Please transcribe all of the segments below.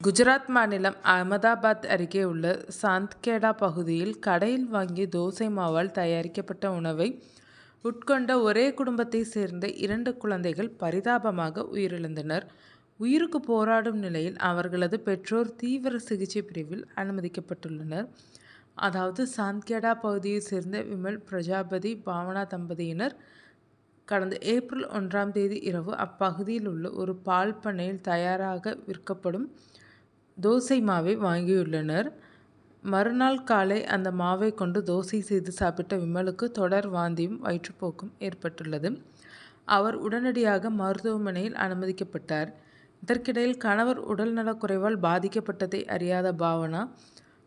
குஜராத் மாநிலம் அகமதாபாத் அருகே உள்ள சாந்த்கேடா பகுதியில் கடையில் வாங்கிய தோசை மாவால் தயாரிக்கப்பட்ட உணவை உட்கொண்ட ஒரே குடும்பத்தைச் சேர்ந்த 2 குழந்தைகள் பரிதாபமாக உயிரிழந்தனர். உயிருக்கு போராடும் நிலையில் அவர்களது பெற்றோர் தீவிர சிகிச்சை பிரிவில் அனுமதிக்கப்பட்டுள்ளனர். அதாவது சாந்த்கேடா பகுதியைச் சேர்ந்த விமல் பிரஜாபதி, பாவனா தம்பதியினர் கடந்த ஏப்ரல் 1ஆம் தேதி இரவு அப்பகுதியில் உள்ள ஒரு பால் பண்ணையில் தயாராக விற்கப்படும் தோசை மாவை வாங்கியுள்ளனர். மறுநாள் காலை அந்த மாவை கொண்டு தோசை செய்து சாப்பிட்ட விமலுக்கு தொடர் வாந்தியும் வயிற்றுப்போக்கும் ஏற்பட்டுள்ளது. அவர் உடனடியாக மருத்துவமனையில் அனுமதிக்கப்பட்டார். இதற்கிடையில் கணவர் உடல்நலக்குறைவால் பாதிக்கப்பட்டதை அறியாத பாவனா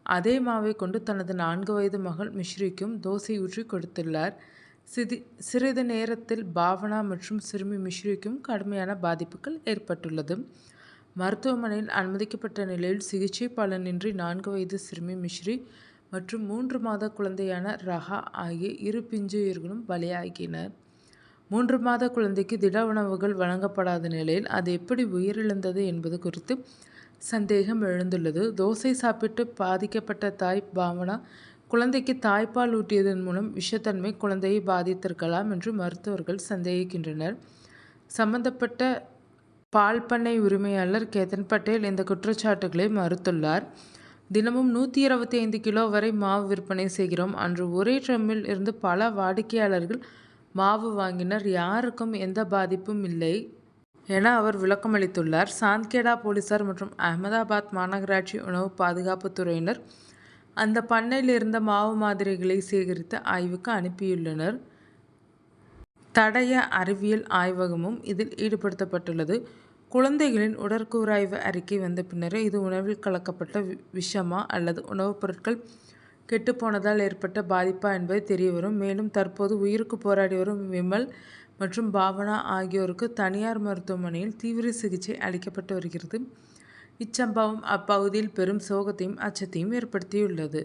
அதே மாவை கொண்டு தனது 4 வயது மகள் மிஸ்ரிக்கும் தோசை ஊற்றி கொடுத்துள்ளார். சிறிது நேரத்தில் பாவனா மற்றும் சிறுமி மிஸ்ரிக்கும் கடுமையான பாதிப்புகள் ஏற்பட்டுள்ளது. மருத்துவமனையில் அனுமதிக்கப்பட்ட நிலையில் சிகிச்சை பலனின்றி 4 வயது சிறுமி மிஸ்ரி மற்றும் 3 மாத குழந்தையான ரஹா ஆகிய 2 பிஞ்சுயிர்களும் பலியாகினர். 3 மாத குழந்தைக்கு திட உணவுகள் வழங்கப்படாத நிலையில் அது எப்படி உயிரிழந்தது என்பது குறித்து சந்தேகம் எழுந்துள்ளது. தோசை சாப்பிட்டு பாதிக்கப்பட்ட தாய் பாவனா குழந்தைக்கு தாய்ப்பால் ஊட்டியதன் மூலம் விஷத்தன்மை குழந்தையை பாதித்திருக்கலாம் என்று மருத்துவர்கள் சந்தேகிக்கின்றனர். சம்பந்தப்பட்ட பால் பண்ணை உரிமையாளர் கேதன் பட்டேல் இந்த குற்றச்சாட்டுகளை மறுத்துள்ளார். தினமும் 125 கிலோ வரை மாவு விற்பனை செய்கிறோம். அன்று ஒரே ட்ரம்மில் இருந்து பல வாடிக்கையாளர்கள் மாவு வாங்கினர். யாருக்கும் எந்த பாதிப்பும் இல்லை என அவர் விளக்கமளித்துள்ளார். சாந்த்கேடா போலீசார் மற்றும் அகமதாபாத் மாநகராட்சி உணவு பாதுகாப்பு துறையினர் அந்த பண்ணையில் இருந்த மாவு மாதிரிகளை சேகரித்து ஆய்வுக்கு அனுப்பியுள்ளனர். தடய அறிவியல் ஆய்வகமும் இதில் ஈடுபடுத்தப்பட்டுள்ளது. குழந்தைகளின் உடற்கூறாய்வு அறிக்கை வந்த பின்னரே இது உணவில் கலக்கப்பட்ட விஷமா அல்லது உணவுப் பொருட்கள் கெட்டுப்போனதால் ஏற்பட்ட பாதிப்பா என்பது தெரியவரும். மேலும் தற்போது உயிருக்கு போராடி வரும் விமல் மற்றும் பாவனா ஆகியோருக்கு தனியார் மருத்துவமனையில் தீவிர சிகிச்சை அளிக்கப்பட்டு வருகிறது. இச்சம்பவம் அப்பகுதியில் பெரும் சோகத்தையும் அச்சத்தையும் ஏற்படுத்தியுள்ளது.